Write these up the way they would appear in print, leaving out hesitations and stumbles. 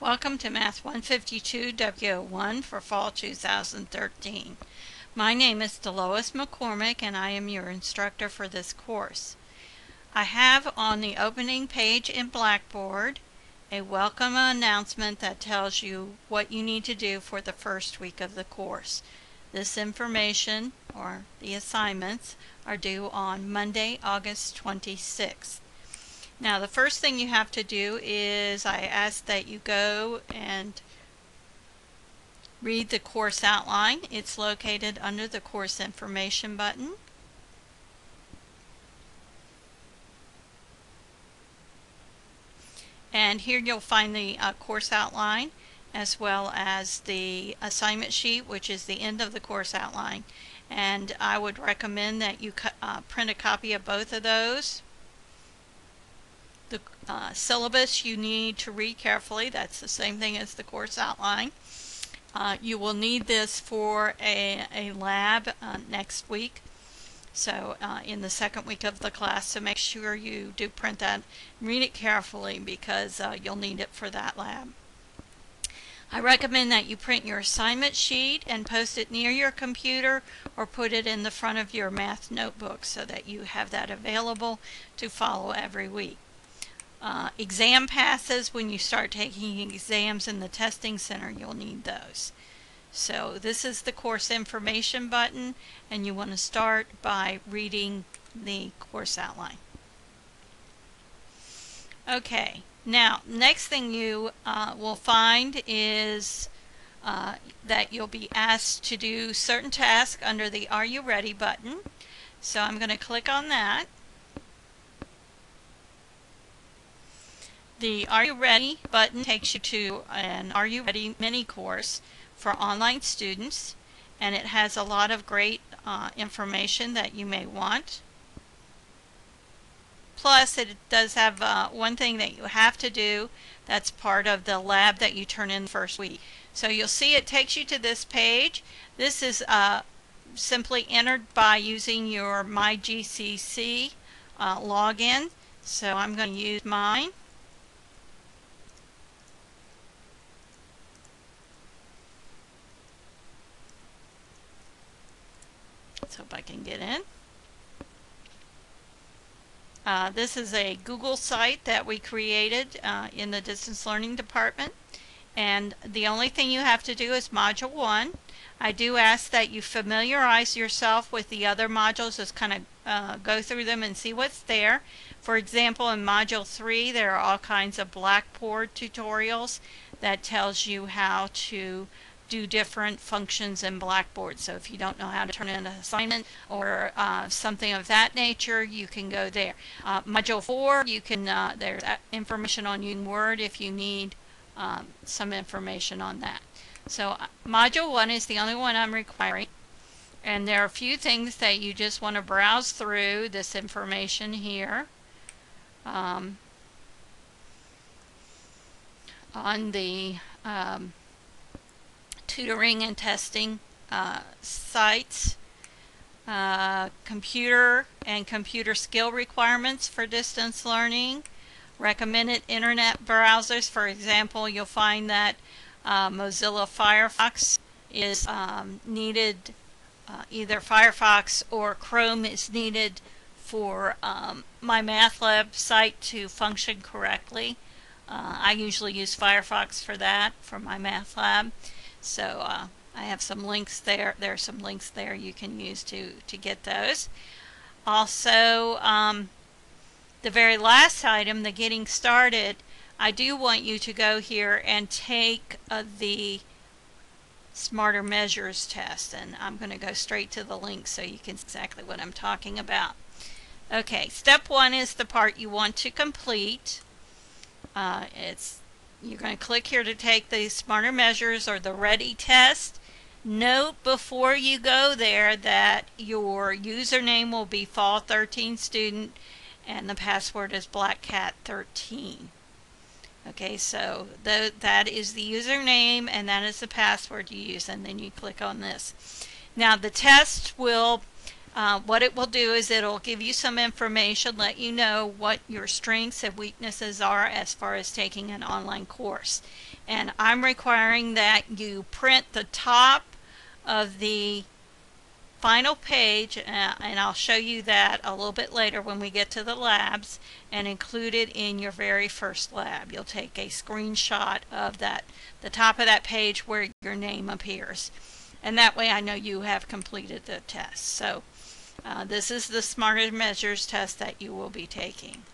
Welcome to Math 152 W01 for Fall 2013. My name is Delois McCormick and I am your instructor for this course. I have on the opening page in Blackboard a welcome announcement that tells you what you need to do for the first week of the course. This information, or the assignments, are due on Monday, August 26th. Now the first thing you have to do is I ask that you go and read the course outline. It's located under the course information button. And here you'll find the course outline as well as the assignment sheet, which is the end of the course outline. And I would recommend that you print a copy of both of those. The syllabus you need to read carefully. That's the same thing as the course outline. You will need this for a lab next week, so in the second week of the class, so make sure you do print that and read it carefully because you'll need it for that lab. I recommend that you print your assignment sheet and post it near your computer or put it in the front of your math notebook so that you have that available to follow every week. Exam passes, when you start taking exams in the testing center, you'll need those. So this is the course information button, and you want to start by reading the course outline. Okay, now next thing you will find is that you'll be asked to do certain tasks under the Are You Ready button. So I'm going to click on that. The Are You Ready button takes you to an Are You Ready mini course for online students, and it has a lot of great information that you may want. Plus it does have one thing that you have to do that's part of the lab that you turn in the first week. So you'll see it takes you to this page. This is simply entered by using your MyGCC login. So I'm going to use mine. Let's hope I can get in. This is a Google site that we created in the distance learning department, and the only thing you have to do is module 1. I do ask that you familiarize yourself with the other modules, just kind of go through them and see what's there. For example, in module 3 there are all kinds of Blackboard tutorials that tells you how to do different functions in Blackboard. So if you don't know how to turn in an assignment or something of that nature, you can go there. Module 4, you can there's information on using Word if you need some information on that. So module 1 is the only one I'm requiring, and there are a few things that you just want to browse through this information here. On the tutoring and testing sites, computer and computer skill requirements for distance learning, recommended internet browsers. For example, you'll find that Mozilla Firefox is needed, either Firefox or Chrome is needed for my Math Lab site to function correctly. I usually use Firefox for that, for my Math Lab. So I have some links there. There are some links there you can use to get those. Also, the very last item, the getting started, I do want you to go here and take the Smarter Measures test, and I'm going to go straight to the link so you can see exactly what I'm talking about. Okay, step 1 is the part you want to complete. You're going to click here to take the Smarter Measures or the Ready test. Note before you go there that your username will be Fall13 student and the password is BlackCat13. Okay, so that is the username and that is the password you use, and then you click on this. Now the test will What it will do is it'll give you some information, let you know what your strengths and weaknesses are as far as taking an online course. And I'm requiring that you print the top of the final page, and I'll show you that a little bit later when we get to the labs, and include it in your very first lab. You'll take a screenshot of that, the top of that page where your name appears, and that way I know you have completed the test. So this is the Smarter Measures test that you will be taking.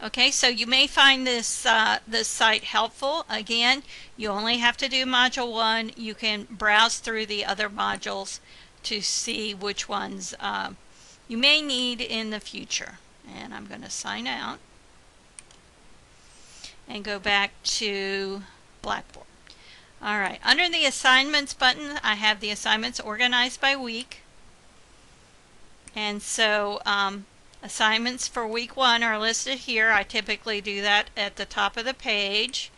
Okay, so you may find this this site helpful. Again, you only have to do Module 1. You can browse through the other modules to see which ones you may need in the future. And I'm going to sign out and go back to Blackboard. All right, under the Assignments button, I have the assignments organized by week. And so assignments for week 1 are listed here. I typically do that at the top of the page.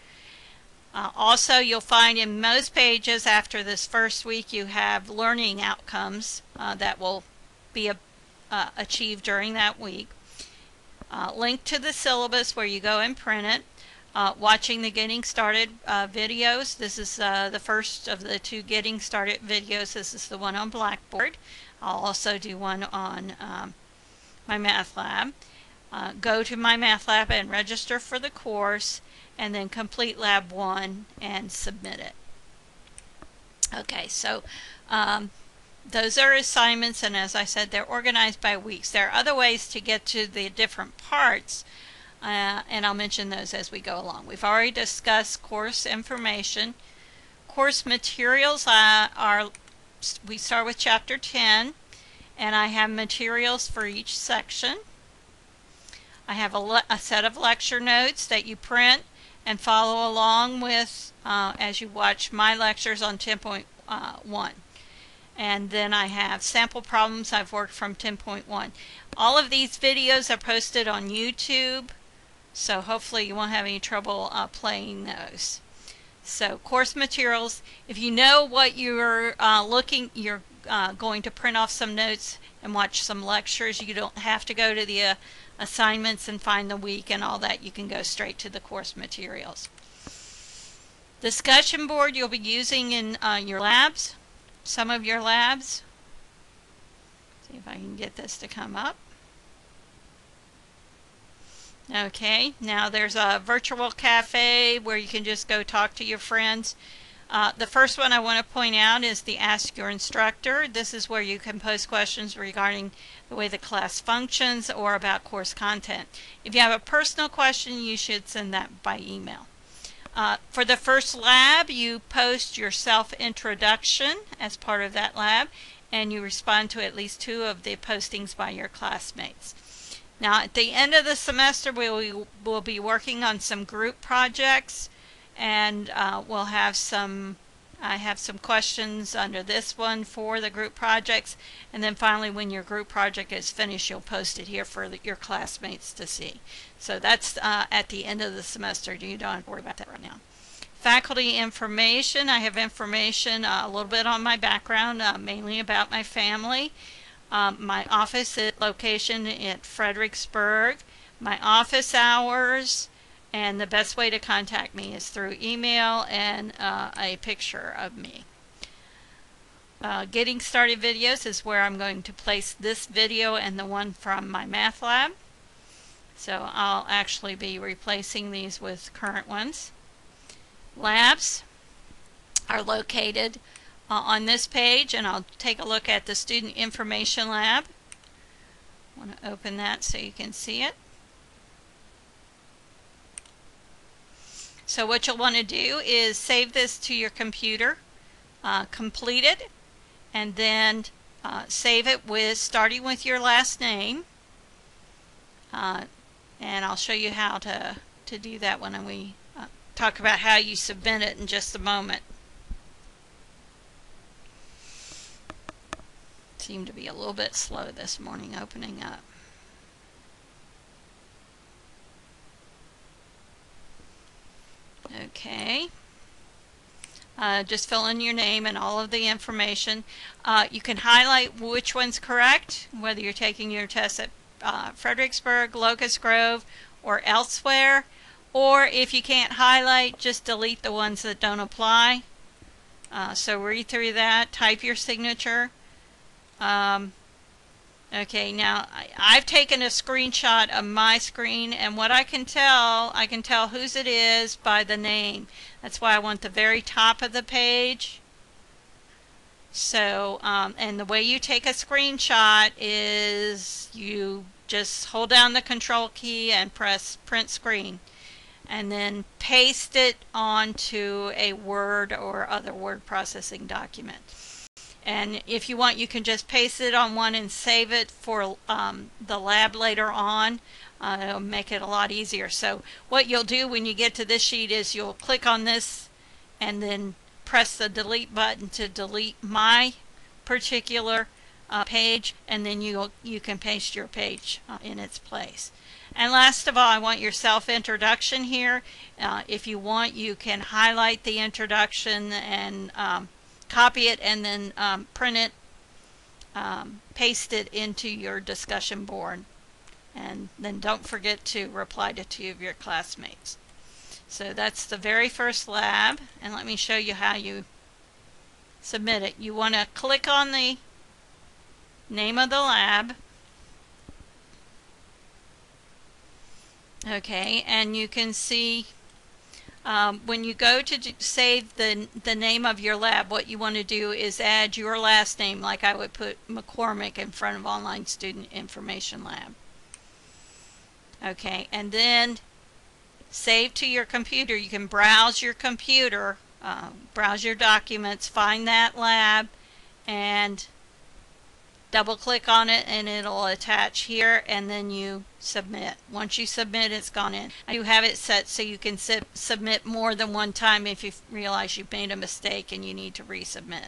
Also, you'll find in most pages after this first week you have learning outcomes that will be achieved during that week. Link to the syllabus where you go and print it. Watching the Getting Started videos. This is the first of the 2 Getting Started videos. This is the one on Blackboard. I'll also do one on my math lab. Go to my math lab and register for the course, and then complete lab 1 and submit it. Okay, so those are assignments, and as I said, they're organized by weeks. There are other ways to get to the different parts, and I'll mention those as we go along. We've already discussed course information. Course materials we start with Chapter 10, and I have materials for each section. I have a set of lecture notes that you print and follow along with as you watch my lectures on 10.1. And then I have sample problems I've worked from 10.1. All of these videos are posted on YouTube, so hopefully you won't have any trouble playing those. So course materials, if you know what you're going to print off some notes and watch some lectures. You don't have to go to the assignments and find the week and all that. You can go straight to the course materials. Discussion board you'll be using in your labs, some of your labs. See if I can get this to come up. Okay, now there's a virtual cafe where you can just go talk to your friends. The first one I want to point out is the Ask Your Instructor. This is where you can post questions regarding the way the class functions or about course content. If you have a personal question, you should send that by email. For the first lab, you post your self-introduction as part of that lab, and you respond to at least 2 of the postings by your classmates. Now, at the end of the semester, we'll be working on some group projects, and we'll have I have some questions under this one for the group projects, and then finally when your group project is finished, you'll post it here for your classmates to see. So that's at the end of the semester. You don't have to worry about that right now. Faculty information. I have information a little bit on my background, mainly about my family. My office location at Fredericksburg, my office hours, and the best way to contact me is through email and a picture of me. Getting Started videos is where I'm going to place this video and the one from my math lab. So I'll actually be replacing these with current ones. Labs are located on this page, and I'll take a look at the Student Information Lab. I want to open that so you can see it. So what you'll want to do is save this to your computer, complete it, and then save it starting with your last name. And I'll show you how to do that when we talk about how you submit it in just a moment. Seemed to be a little bit slow this morning opening up. Okay. Just fill in your name and all of the information. You can highlight which one's correct, whether you're taking your test at Fredericksburg, Locust Grove, or elsewhere. Or if you can't highlight, just delete the ones that don't apply. So read through that, type your signature. Okay, now I've taken a screenshot of my screen, and what I can tell whose it is by the name. That's why I want the very top of the page. So, and the way you take a screenshot is you just hold down the control key and press print screen, and then paste it onto a Word or other word processing document. And if you want, you can just paste it on one and save it for the lab later on. It'll make it a lot easier. So what you'll do when you get to this sheet is you'll click on this and then press the delete button to delete my particular page, and then you can paste your page in its place. And last of all, I want your self-introduction here. If you want, you can highlight the introduction and copy it, and then print it, paste it into your discussion board, and then don't forget to reply to 2 of your classmates. So that's the very first lab, and let me show you how you submit it. You want to click on the name of the lab. Okay, and you can see when you go to save the name of your lab, what you want to do is add your last name, like I would put McCormick in front of Online Student Information Lab. Okay, and then save to your computer. You can browse your computer, browse your documents, find that lab, and double click on it, and it'll attach here, and then you submit. Once you submit, it's gone in. You have it set so you can submit more than one time if you realize you've made a mistake and you need to resubmit.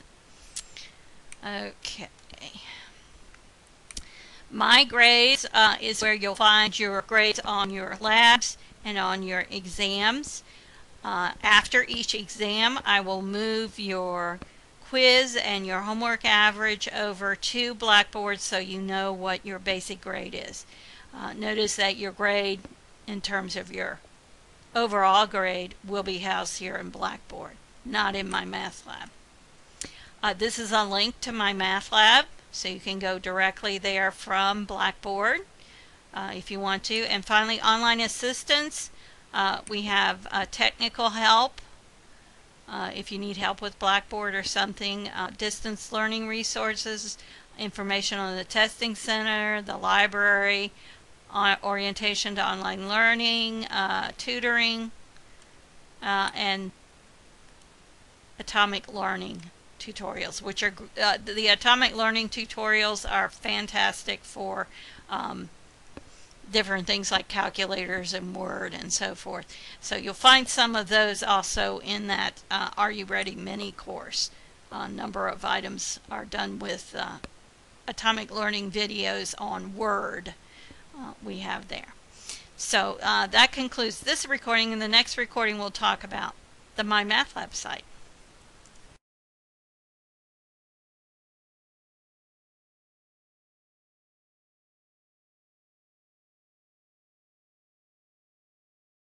Okay. My grades is where you'll find your grades on your labs and on your exams. After each exam, I will move your quiz and your homework average over to Blackboard so you know what your basic grade is. Notice that your grade in terms of your overall grade will be housed here in Blackboard, not in my math lab. This is a link to my math lab, so you can go directly there from Blackboard if you want to. And finally, online assistance. We have technical help. If you need help with Blackboard or something, distance learning resources, information on the testing center, the library, orientation to online learning, tutoring, and atomic learning tutorials, which are the atomic learning tutorials are fantastic for different things like calculators and Word and so forth. So you'll find some of those also in that Are You Ready mini course. A number of items are done with atomic learning videos on Word we have there. So that concludes this recording. In the next recording we'll talk about the My Math Lab site.